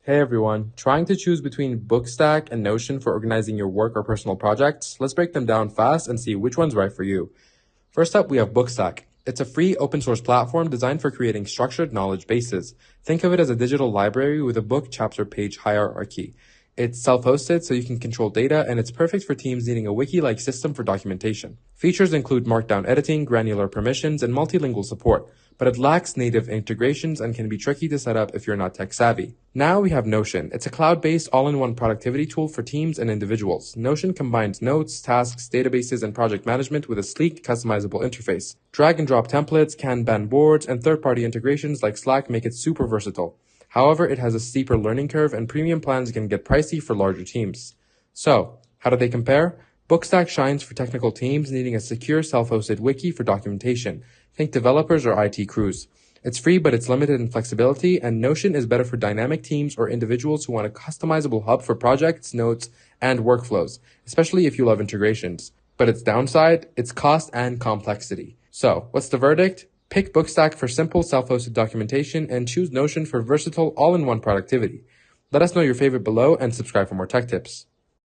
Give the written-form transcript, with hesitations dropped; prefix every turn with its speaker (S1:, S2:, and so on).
S1: Hey everyone, trying to choose between Bookstack and Notion for organizing your work or personal projects? Let's break them down fast and see which one's right for you. First up, we have Bookstack. It's a free open source platform designed for creating structured knowledge bases. Think of it as a digital library with a book chapter page hierarchy. It's self-hosted so you can control data, and it's perfect for teams needing a wiki-like system for documentation. Features include markdown editing, granular permissions, and multilingual support, but it lacks native integrations and can be tricky to set up if you're not tech savvy. Now we have Notion. It's a cloud-based all-in-one productivity tool for teams and individuals. Notion combines notes, tasks, databases, and project management with a sleek, customizable interface. Drag and drop templates, Kanban boards, and third-party integrations like Slack make it super versatile. However, it has a steeper learning curve and premium plans can get pricey for larger teams. So, how do they compare? Bookstack shines for technical teams needing a secure self-hosted wiki for documentation. Think developers or IT crews. It's free, but it's limited in flexibility, and Notion is better for dynamic teams or individuals who want a customizable hub for projects, notes, and workflows, especially if you love integrations. But its downside, its cost and complexity. So, what's the verdict? Pick Bookstack for simple self-hosted documentation and choose Notion for versatile all-in-one productivity. Let us know your favorite below and subscribe for more tech tips.